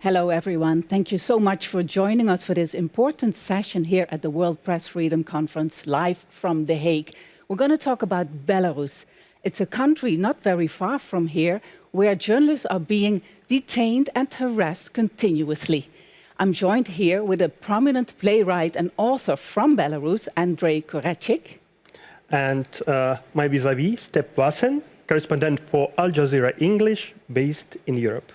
Hello, everyone. Thank you so much for joining us for this important session here at the World Press Freedom Conference, live from The Hague. We're going to talk about Belarus. It's a country not very far from here where journalists are being detained and harassed continuously. I'm joined here with a prominent playwright and author from Belarus, Andrei Kureichik. And my vis-a-vis, Steph Vaessen, correspondent for Al Jazeera English, based in Europe.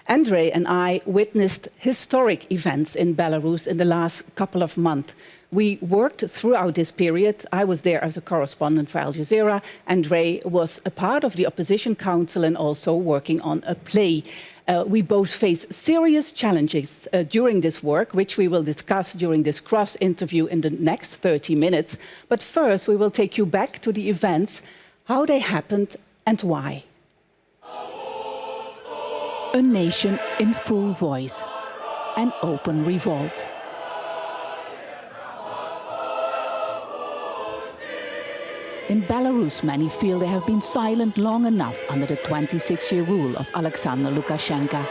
Andrei and I witnessed historic events in Belarus in the last couple of months. We worked throughout this period. I was there as a correspondent for Al Jazeera. Andrei was a part of the opposition council and also working on a play. We both faced serious challenges during this work, which we will discuss during this cross-interview in the next 30 minutes. But first, we will take you back to the events, how they happened and why. A nation in full voice, an open revolt. In Belarus, many feel they have been silent long enough under the 26-year rule of Alexander Lukashenko.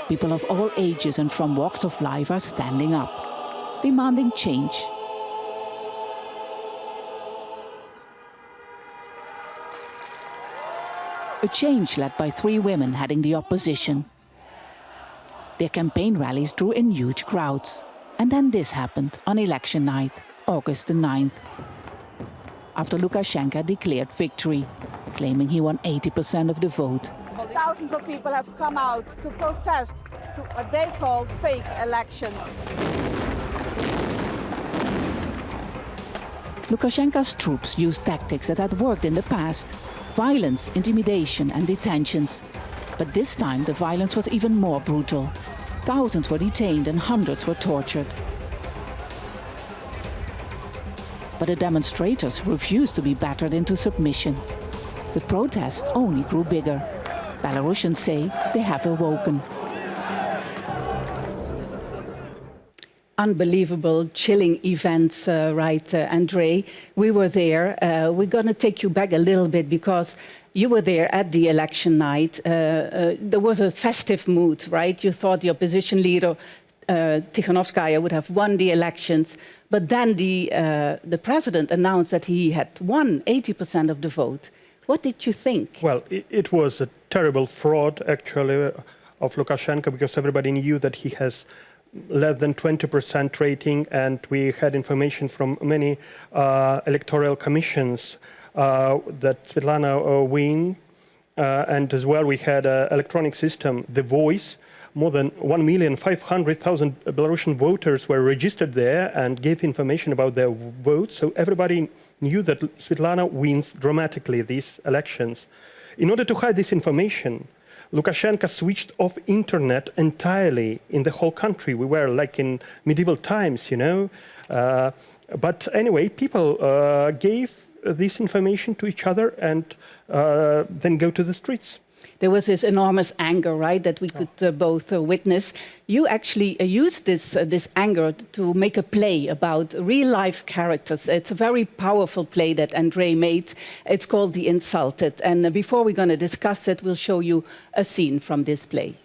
People of all ages and from walks of life are standing up, demanding change. A change led by 3 women heading the opposition. Their campaign rallies drew in huge crowds. And then this happened on election night, August the 9th. After Lukashenko declared victory, claiming he won 80% of the vote. Thousands of people have come out to protest to what they call fake elections. Lukashenko's troops used tactics that had worked in the past: violence, intimidation and detentions. But this time the violence was even more brutal. Thousands were detained and hundreds were tortured. But the demonstrators refused to be battered into submission. The protests only grew bigger. Belarusians say they have awoken. Unbelievable, chilling events, right, Andrei? We were there. We're going to take you back a little bit because you were there at the election night. There was a festive mood, right? You thought the opposition leader, Tikhanovskaya, would have won the elections. But then the president announced that he had won 80% of the vote. What did you think? Well, it was a terrible fraud, actually, of Lukashenko, because everybody knew that he has less than 20% rating, and we had information from many electoral commissions that Svetlana win, and as well we had an electronic system, The Voice. More than 1,500,000 Belarusian voters were registered there and gave information about their votes, so everybody knew that Svetlana wins dramatically these elections. In order to hide this information, Lukashenko switched off internet entirely in the whole country. We were like in medieval times, you know. But anyway, people gave this information to each other and then go to the streets. There was this enormous anger, right, that we could both witness. You actually used this anger to make a play about real-life characters. It's a very powerful play that Andrei made. It's called The Insulted. And before we're going to discuss it, we'll show you a scene from this play.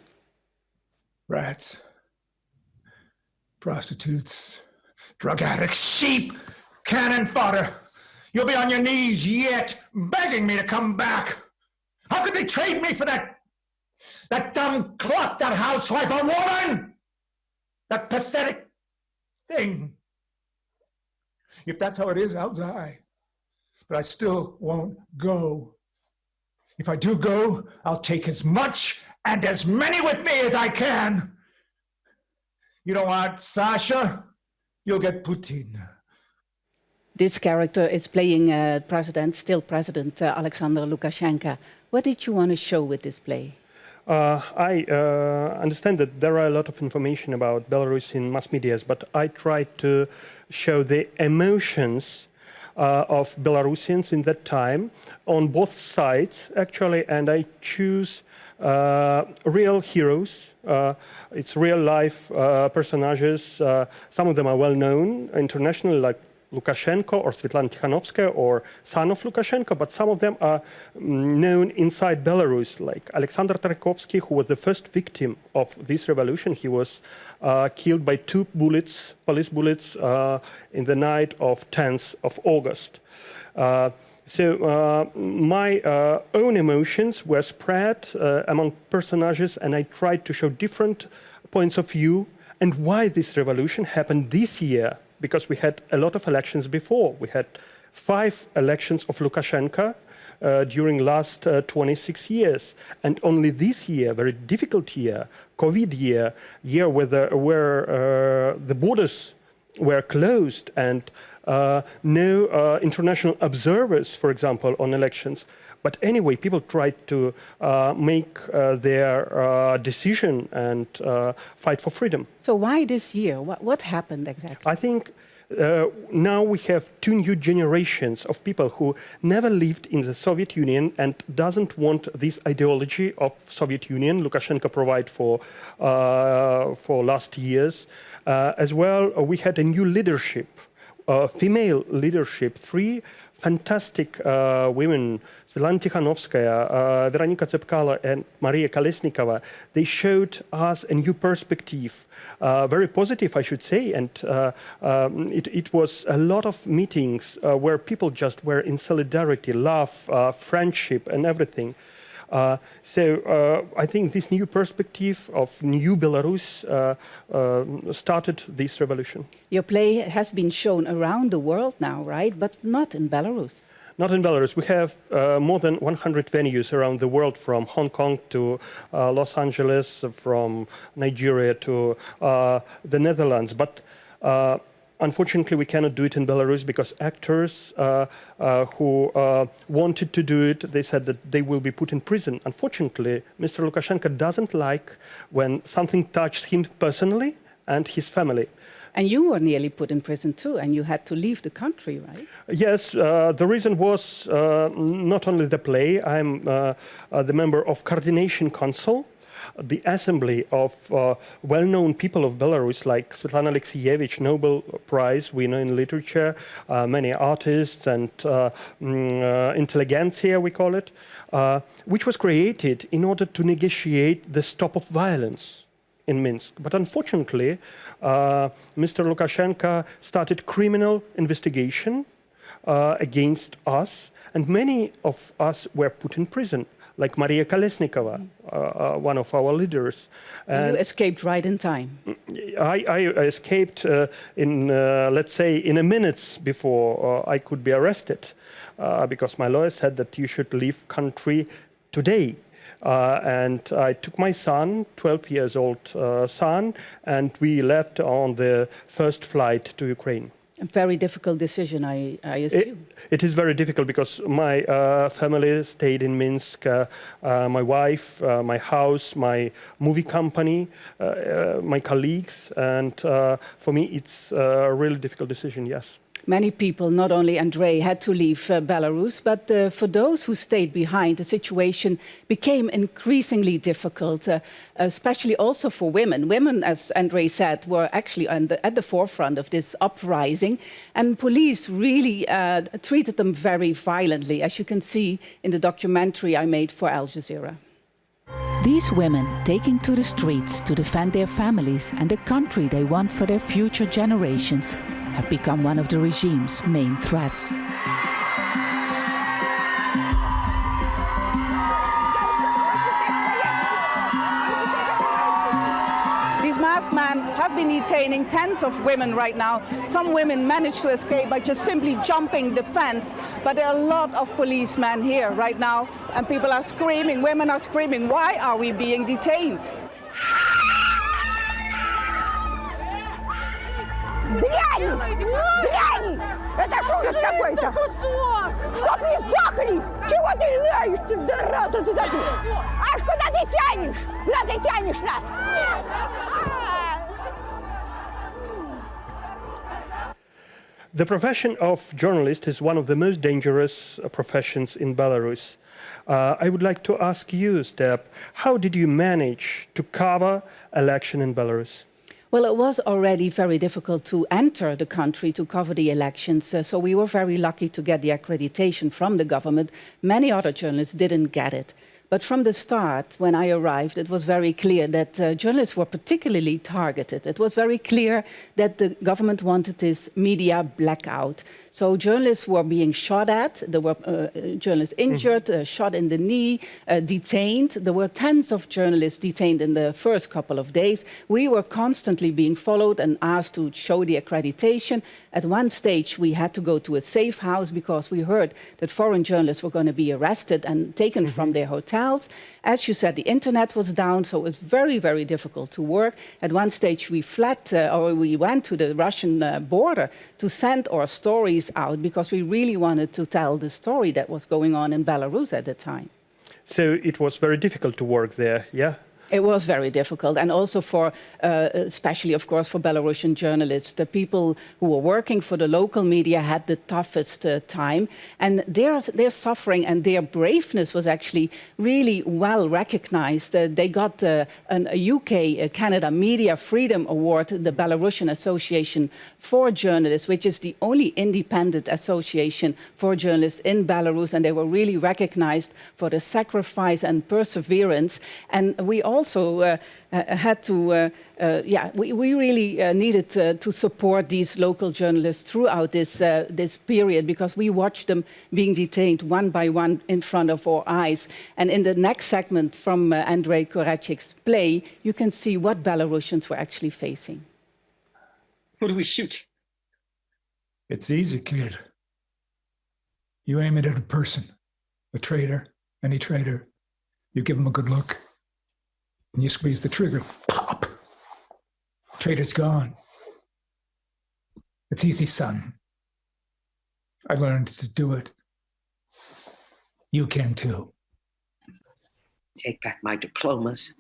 Rats, prostitutes, drug addicts, sheep, cannon fodder. You'll be on your knees yet, begging me to come back. How could they trade me for that dumb clock, that housewife, a woman? That pathetic thing. If that's how it is, I'll die. But I still won't go. If I do go, I'll take as much and as many with me as I can. You don't want Sasha? You'll get Putin. This character is playing still President Alexander Lukashenko. What did you want to show with this play? I understand that there are a lot of information about Belarus in mass media, but I tried to show the emotions of Belarusians in that time on both sides, actually, and I choose real heroes. It's real-life personages. Some of them are well-known internationally, like Lukashenko or Svetlana Tikhanovskaya or son of Lukashenko, but some of them are known inside Belarus, like Alexander Tarkovsky, who was the first victim of this revolution. He was killed by 2 bullets, police bullets, in the night of 10th of August. So my own emotions were spread among personages, and I tried to show different points of view and why this revolution happened this year. Because we had a lot of elections before. We had 5 elections of Lukashenko during last 26 years. And only this year, very difficult year, COVID year where the borders were closed and no international observers, for example, on elections. But anyway, people tried to make their decision and fight for freedom. So why this year? What happened exactly? I think now we have 2 new generations of people who never lived in the Soviet Union and doesn't want this ideology of Soviet Union Lukashenko provide for last years. As well, we had a new leadership, female leadership, 3 fantastic women, Svetlana Tikhanovskaya, Veronika Tsepkalo, and Maria Kolesnikova. They showed us a new perspective, very positive, I should say, and it was a lot of meetings where people just were in solidarity, love, friendship, and everything. So I think this new perspective of new Belarus started this revolution. Your play has been shown around the world now, right? But not in Belarus. Not in Belarus. We have more than 100 venues around the world, from Hong Kong to Los Angeles, from Nigeria to the Netherlands. But unfortunately, we cannot do it in Belarus because actors who wanted to do it, they said that they will be put in prison. Unfortunately, Mr. Lukashenko doesn't like when something touches him personally and his family. And you were nearly put in prison too, and you had to leave the country, right? Yes, the reason was not only the play. I'm the member of Coordination Council, the assembly of well-known people of Belarus, like Svetlana Alexievich, Nobel Prize winner in literature, many artists and intelligentsia, we call it, which was created in order to negotiate the stop of violence in Minsk. But unfortunately, Mr. Lukashenko started criminal investigation against us, and many of us were put in prison, like Maria Kolesnikova, one of our leaders. And you escaped right in time. I escaped let's say, in a minute before I could be arrested, because my lawyer said that you should leave country today. And I took my son, 12 years old son, and we left on the first flight to Ukraine. A very difficult decision, I assume. It is very difficult because my family stayed in Minsk, my wife, my house, my movie company, my colleagues, and for me it's a really difficult decision, yes. Many people, not only Andrei, had to leave Belarus, but for those who stayed behind, the situation became increasingly difficult, especially also for women. Women, as Andrei said, were actually at the forefront of this uprising, and police really treated them very violently, as you can see in the documentary I made for Al Jazeera. These women taking to the streets to defend their families and the country they want for their future generations have become one of the regime's main threats. These masked men have been detaining tens of women right now. Some women managed to escape by just simply jumping the fence, but there are a lot of policemen here right now, and people are screaming, women are screaming, why are we being detained? Дрянь! Дрянь! Это ж ужас какой-то! Чтоб не сдохли! Чего ты лаешь, ты, зараза, ты даже? Аж куда ты тянешь? Куда ты тянешь нас? The profession of journalist is one of the most dangerous professions in Belarus. I would like to ask you, Steph, how did you manage to cover election in Belarus? Well, it was already very difficult to enter the country to cover the elections, so we were very lucky to get the accreditation from the government. Many other journalists didn't get it. But from the start, when I arrived, it was very clear that journalists were particularly targeted. It was very clear that the government wanted this media blackout. So journalists were being shot at, there were journalists injured, shot in the knee, detained. There were tens of journalists detained in the first couple of days. We were constantly being followed and asked to show the accreditation. At one stage, we had to go to a safe house because we heard that foreign journalists were going to be arrested and taken from their hotels. As you said, the internet was down, so it's very, very difficult to work. At one stage, we went to the Russian border to send our stories out because we really wanted to tell the story that was going on in Belarus at the time. So it was very difficult to work there, yeah? It was very difficult, and also for, especially of course, for Belarusian journalists. The people who were working for the local media had the toughest time, and their suffering and their braveness was actually really well recognized. They got a UK-Canada Media Freedom Award, the Belarusian Association for Journalists, which is the only independent association for journalists in Belarus, and they were really recognized for the sacrifice and perseverance. And we also had to, we really needed to support these local journalists throughout this period, because we watched them being detained one by one in front of our eyes. And in the next segment from Andrei Kureichik's play, you can see what Belarusians were actually facing. Who do we shoot? It's easy, kid. You aim it at a person, a traitor, any traitor. You give him a good look, and you squeeze the trigger. Pop! Traitor's gone. It's easy, son. I learned to do it. You can too. Take back my diplomas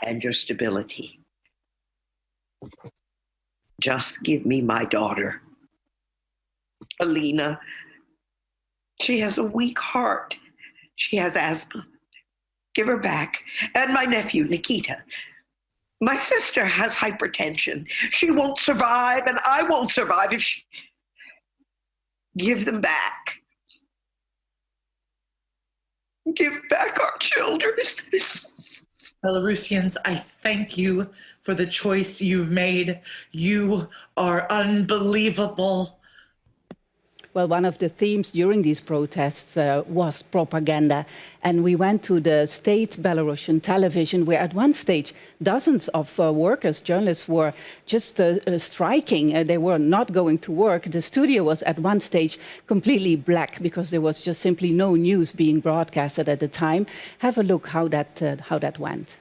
and your stability. Just give me my daughter, Alina. She has a weak heart. She has asthma. Give her back. And my nephew, Nikita. My sister has hypertension. She won't survive, and I won't survive if she... Give them back. Give back our children. Belarusians, I thank you for the choice you've made. You are unbelievable. Well, one of the themes during these protests was propaganda. And we went to the state Belarusian television, where at one stage, dozens of workers, journalists, were just striking. They were not going to work. The studio was at one stage completely black because there was just simply no news being broadcasted at the time. Have a look how that went.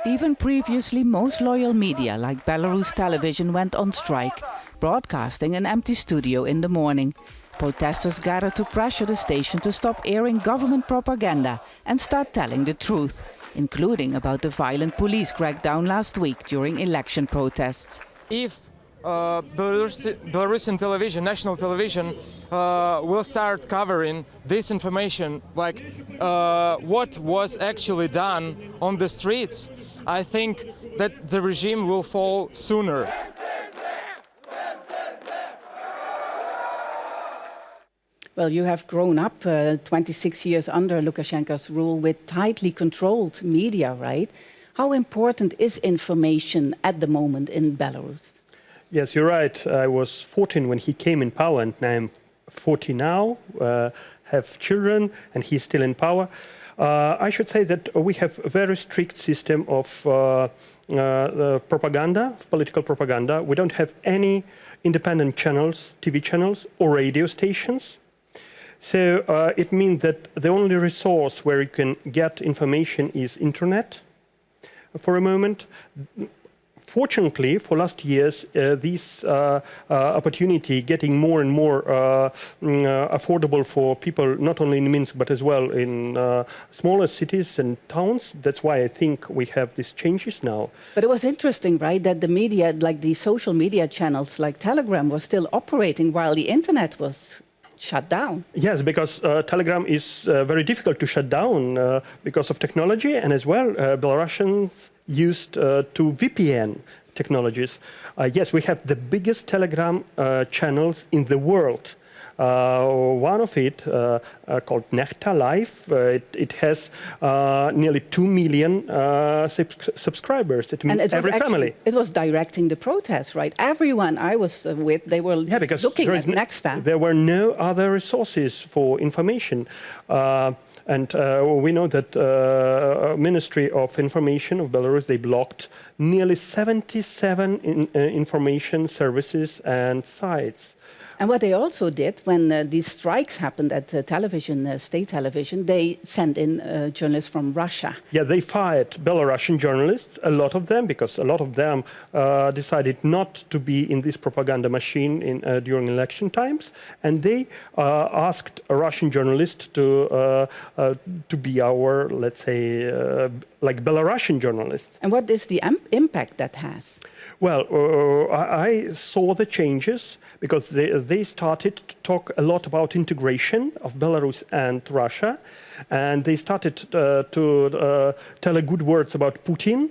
Even previously, most loyal media, like Belarus Television, went on strike, broadcasting an empty studio in the morning. Protesters gathered to pressure the station to stop airing government propaganda and start telling the truth, including about the violent police crackdown last week during election protests. If Belarusian television, national television, will start covering this information, like what was actually done on the streets, I think that the regime will fall sooner. Well, you have grown up 26 years under Lukashenko's rule with tightly controlled media, right? How important is information at the moment in Belarus? Yes, you're right. I was 14 when he came in power, and I'm 40 now, have children, and he's still in power. I should say that we have a very strict system of propaganda, political propaganda. We don't have any independent channels, TV channels, or radio stations. So it means that the only resource where you can get information is internet for a moment. Fortunately, for last years, this opportunity getting more and more affordable for people, not only in Minsk, but as well in smaller cities and towns. That's why I think we have these changes now. But it was interesting, right, that the media, like the social media channels like Telegram, was still operating while the internet was shut down. Yes, because Telegram is very difficult to shut down because of technology, and as well Belarusians used to VPN technologies. Yes, we have the biggest Telegram channels in the world. One of it, called Nechta Live, it has nearly 2 million subscribers. It means every family. It was directing the protests, right? Everyone I was with, they were looking at Nechta. There were no other resources for information. And we know that Ministry of Information of Belarus, they blocked nearly 77 information services and sites. And what they also did when these strikes happened at television, state television, they sent in journalists from Russia. Yeah, they fired Belarusian journalists, a lot of them, because a lot of them decided not to be in this propaganda machine during election times. And they asked a Russian journalist to be our, let's say, like Belarusian journalists. And what is the impact that has? Well, I saw the changes because they started to talk a lot about integration of Belarus and Russia, and they started to tell a good words about Putin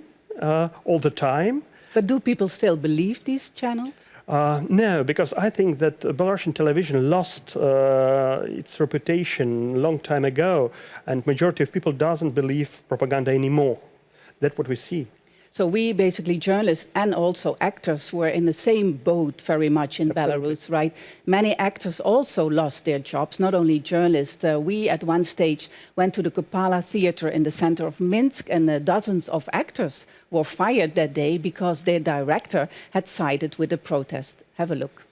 all the time. But do people still believe these channels? No, because I think that Belarusian television lost its reputation a long time ago, and majority of people doesn't believe propaganda anymore. That's what we see. So we basically, journalists and also actors, were in the same boat very much in Belarus, right? Many actors also lost their jobs, not only journalists. We at one stage went to the Kupala Theater in the center of Minsk, and dozens of actors were fired that day because their director had sided with the protest. Have a look.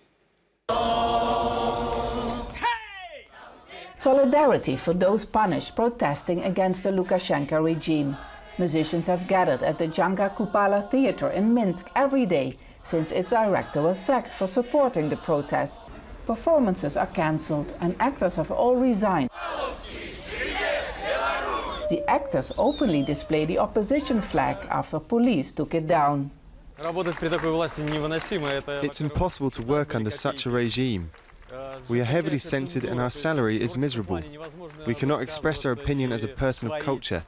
Solidarity for those punished protesting against the Lukashenko regime. Musicians have gathered at the Janka Kupala Theater in Minsk every day since its director was sacked for supporting the protest. Performances are cancelled and actors have all resigned. The actors openly display the opposition flag after police took it down. It's impossible to work under such a regime. We are heavily censored and our salary is miserable. We cannot express our opinion as a person of culture.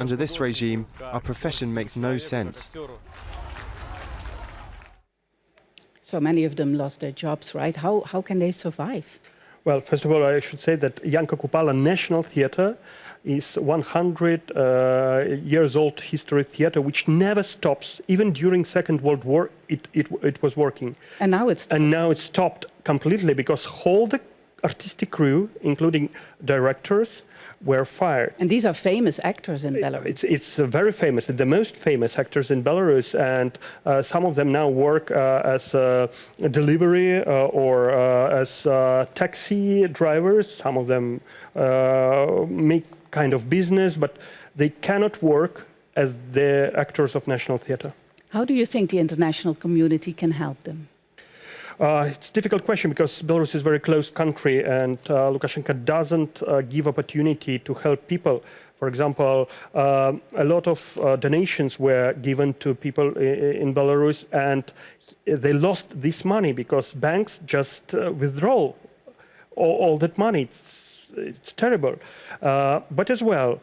Under this regime, our profession makes no sense. So many of them lost their jobs, right? How can they survive? Well, first of all, I should say that Janka Kupala National Theatre is 100 years old history theatre, which never stops. Even during Second World War, it was working. And now it's stopped. And now it's stopped completely because all the artistic crew, including directors, were fired. And these are famous actors in Belarus. It's very famous, the most famous actors in Belarus, and some of them now work as delivery or as taxi drivers. Some of them make kind of business, but they cannot work as the actors of National Theatre. How do you think the international community can help them? It's a difficult question because Belarus is a very closed country and Lukashenko doesn't give opportunity to help people. For example, a lot of donations were given to people in Belarus and they lost this money because banks just withdraw all that money. It's terrible. But as well,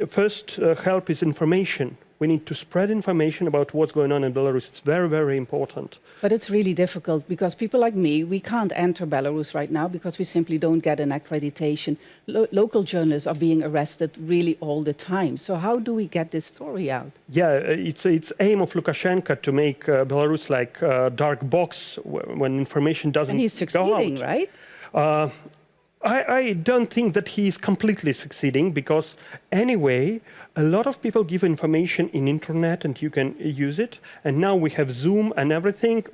first help is information. We need to spread information about what's going on in Belarus. It's very, very important. But it's really difficult because people like me, we can't enter Belarus right now because we simply don't get an accreditation. Local journalists are being arrested really all the time. So how do we get this story out? Yeah, it's aim of Lukashenko to make Belarus like a dark box when information doesn't go out. And he's succeeding, right? I don't think that he is completely succeeding because anyway, a lot of people give information in internet and you can use it. And now we have Zoom and everything,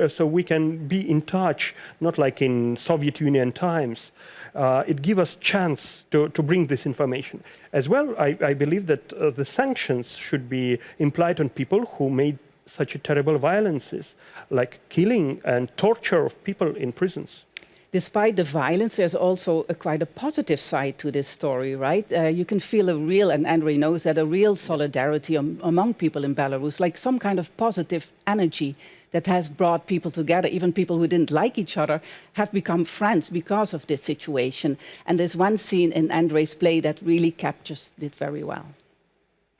so we can be in touch, not like in Soviet Union times. It gives us chance to bring this information. As well, I believe that the sanctions should be implied on people who made such terrible violences, like killing and torture of people in prisons. Despite the violence, there's also quite a positive side to this story, right? You can feel a real, and Andrei knows that, a real solidarity among people in Belarus, like some kind of positive energy that has brought people together. Even people who didn't like each other have become friends because of this situation. And there's one scene in Andrei's play that really captures it very well.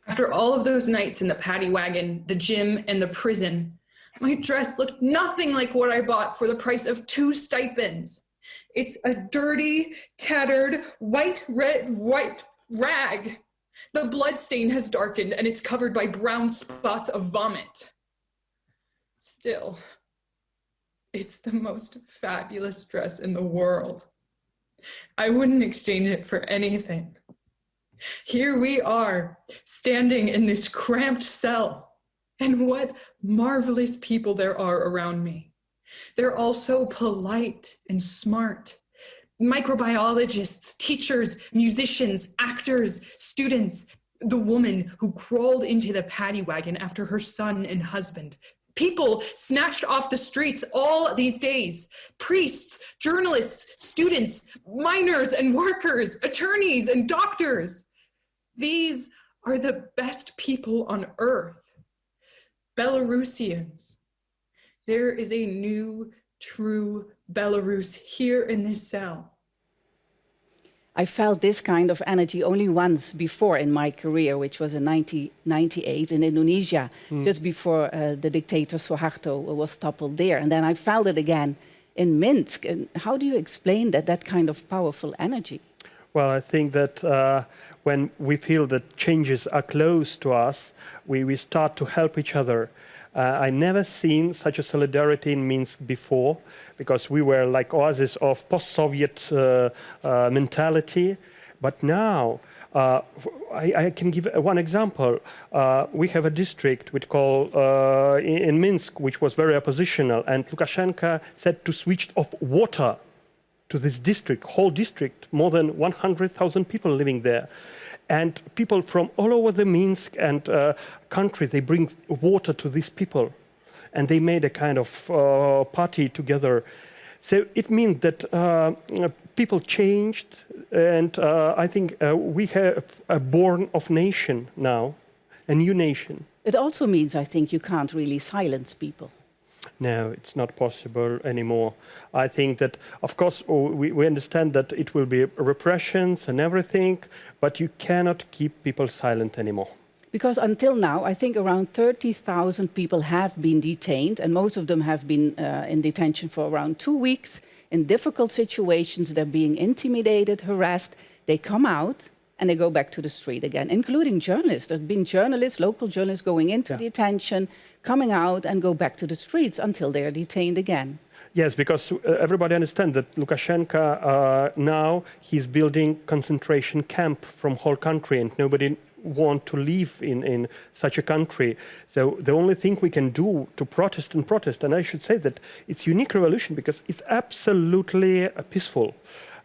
After all of those nights in the paddy wagon, the gym, and the prison, my dress looked nothing like what I bought for the price of 2 stipends. It's a dirty, tattered, white rag. The blood stain has darkened and it's covered by brown spots of vomit. Still, it's the most fabulous dress in the world. I wouldn't exchange it for anything. Here we are, standing in this cramped cell, and what marvelous people there are around me. They're all so polite and smart. Microbiologists, teachers, musicians, actors, students, the woman who crawled into the paddy wagon after her son and husband. People snatched off the streets all these days. Priests, journalists, students, miners and workers, attorneys and doctors. These are the best people on earth. Belarusians. There is a new, true Belarus here in this cell. I felt this kind of energy only once before in my career, which was in 1998 in Indonesia, just before the dictator Suharto was toppled there. And then I felt it again in Minsk. And how do you explain that kind of powerful energy? Well, I think that when we feel that changes are close to us, we start to help each other. I never seen such a solidarity in Minsk before, because we were like oasis of post-Soviet mentality. But now, I can give one example. We have a district we call in Minsk, which was very oppositional, and Lukashenko said to switch off water to this district, whole district, more than 100,000 people living there. And people from all over the Minsk and country, they bring water to these people. And they made a kind of party together. So it means that people changed, and I think we have a born of nation now, a new nation. It also means, I think, you can't really silence people. No, it's not possible anymore. I think that, of course, we understand that it will be repressions and everything, but you cannot keep people silent anymore. Because until now, I think around 30,000 people have been detained, and most of them have been in detention for around 2 weeks in difficult situations. They're being intimidated, harassed. They come out and they go back to the street again, including journalists. There's been journalists, local journalists going into detention, coming out and go back to the streets until they are detained again. Yes, because everybody understands that Lukashenko now he's building concentration camp from whole country, and nobody want to live in such a country. So the only thing we can do to protest, and I should say that it's unique revolution because it's absolutely peaceful.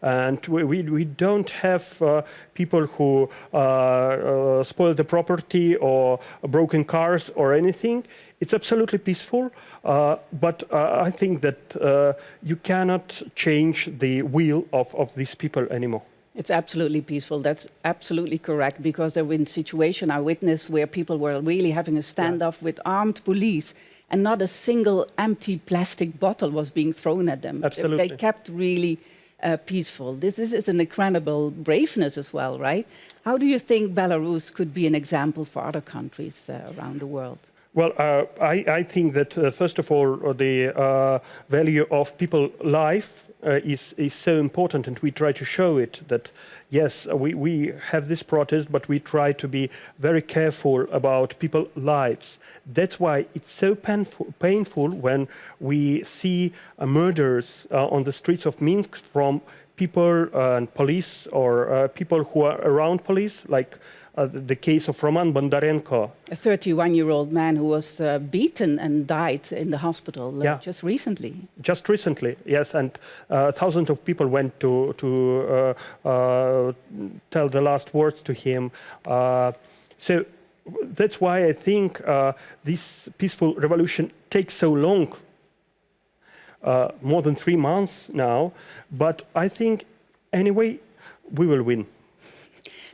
And we don't have people who spoil the property or broken cars or anything. It's absolutely peaceful, but I think that you cannot change the will of these people anymore. It's absolutely peaceful. That's absolutely correct, because there have been situations I witnessed where people were really having a standoff with armed police, and not a single empty plastic bottle was being thrown at them. Absolutely. They kept really peaceful. This is an incredible braveness as well, right? How do you think Belarus could be an example for other countries around the world? Well, I think that, first of all, the value of people's life is so important, and we try to show it that, yes, we have this protest, but we try to be very careful about people's lives. That's why it's so painful when we see murders on the streets of Minsk from people and police or people who are around police, like the case of Roman Bondarenko. A 31-year-old man who was beaten and died in the hospital just recently. Just recently, yes, and thousands of people went to tell the last words to him. So that's why I think this peaceful revolution takes so long, more than 3 months now, but I think anyway we will win.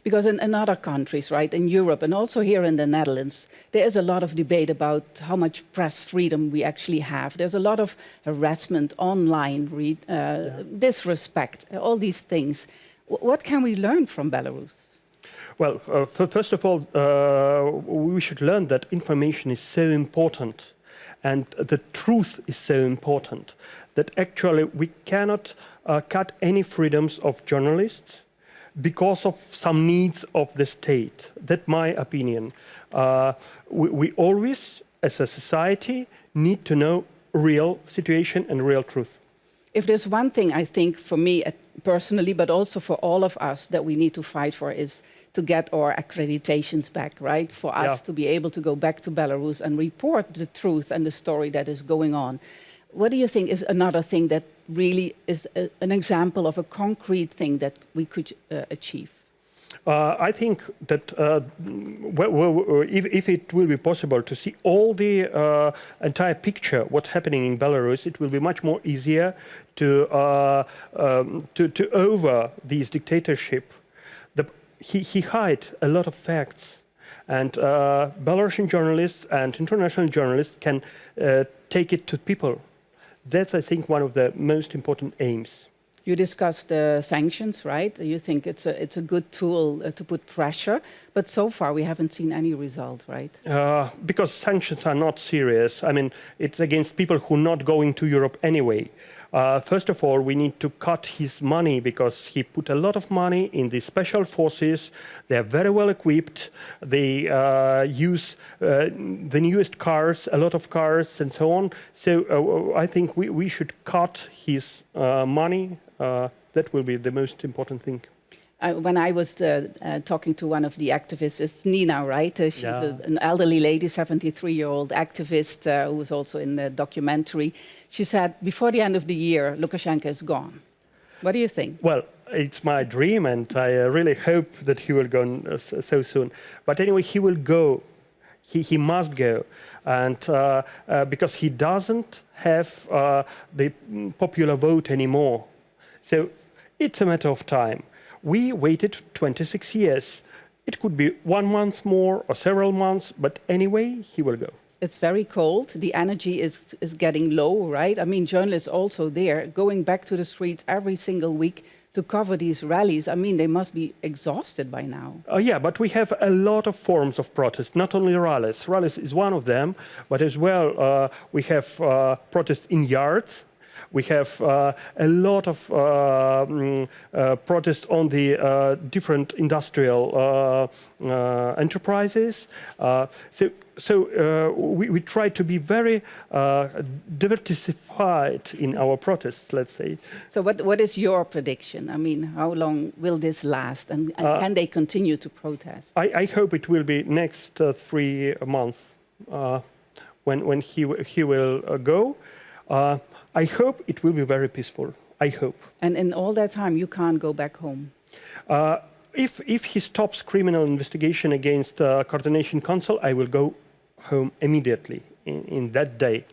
Because in other countries, right, in Europe and also here in the Netherlands, there is a lot of debate about how much press freedom we actually have. There's a lot of harassment online, disrespect, all these things. What can we learn from Belarus? Well, first of all, we should learn that information is so important and the truth is so important that actually we cannot cut any freedoms of journalists because of some needs of the state. That's my opinion. We always, as a society, need to know real situation and real truth. If there's one thing I think for me personally, but also for all of us that we need to fight for is to get our accreditations back, right? For us to be able to go back to Belarus and report the truth and the story that is going on. What do you think is another thing that really is an example of a concrete thing that we could achieve? I think that if it will be possible to see all the entire picture, what's happening in Belarus, it will be much more easier to over this dictatorship. He hide a lot of facts, and Belarusian journalists and international journalists can take it to people. That's, I think, one of the most important aims. You discussed the sanctions, right? You think it's a good tool to put pressure, but so far we haven't seen any result, right? Because sanctions are not serious. I mean, it's against people who are not going to Europe anyway. First of all, we need to cut his money because he put a lot of money in the special forces. They are very well equipped. They use the newest cars, a lot of cars and so on. So I think we should cut his money. That will be the most important thing. When I was talking to one of the activists, it's Nina, right? She's an elderly lady, 73-year-old activist who was also in the documentary. She said, before the end of the year, Lukashenko is gone. What do you think? Well, it's my dream, and I really hope that he will go so soon. But anyway, he will go. He must go. And because he doesn't have the popular vote anymore. So it's a matter of time. We waited 26 years. It could be 1 month more or several months, but anyway, he will go. It's very cold. The energy is getting low, right? I mean, journalists also there, going back to the streets every single week to cover these rallies. I mean, they must be exhausted by now. Yeah, but we have a lot of forms of protest, not only rallies. Rallies is one of them, but as well, we have protests in yards. We have a lot of protests on the different industrial enterprises. So we try to be very diversified in our protests, let's say. So what is your prediction? I mean, how long will this last? And can they continue to protest? I hope it will be next 3 months when he will go. I hope it will be very peaceful. I hope. And in all that time, you can't go back home? If he stops criminal investigation against the Coordination Council, I will go home immediately in that day.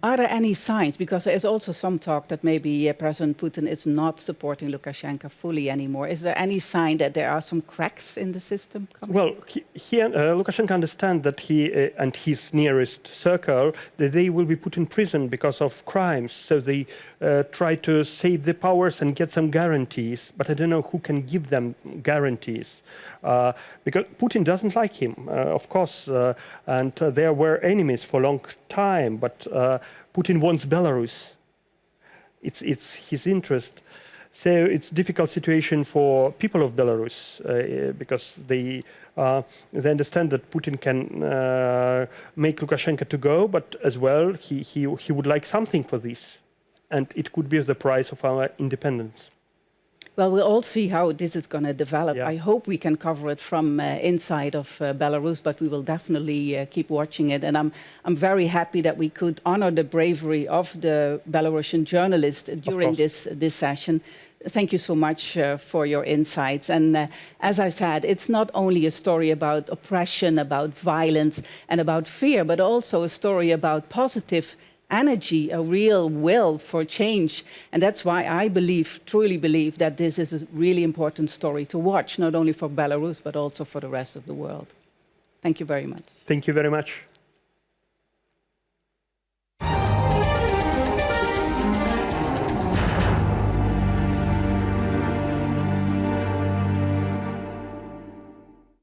Are there any signs? Because there is also some talk that maybe President Putin is not supporting Lukashenko fully anymore. Is there any sign that there are some cracks in the system coming? Well, Lukashenko understands that he and his nearest circle, that they will be put in prison because of crimes. So they try to save the powers and get some guarantees. But I don't know who can give them guarantees. Because Putin doesn't like him, of course. And there were enemies for a long time. But Putin wants Belarus. It's his interest. So it's a difficult situation for people of Belarus because they understand that Putin can make Lukashenko to go, but as well he would like something for this, and it could be the price of our independence. Well, we'll all see how this is going to develop. I hope we can cover it from inside of Belarus, but we will definitely keep watching it. And I'm very happy that we could honor the bravery of the Belarusian journalist during this session. Thank you so much for your insights. And as I said, it's not only a story about oppression, about violence, and about fear, but also a story about positive energy, a real will for change. And that's why I truly believe that this is a really important story to watch, not only for Belarus, but also for the rest of the world. Thank you very much. Thank you very much.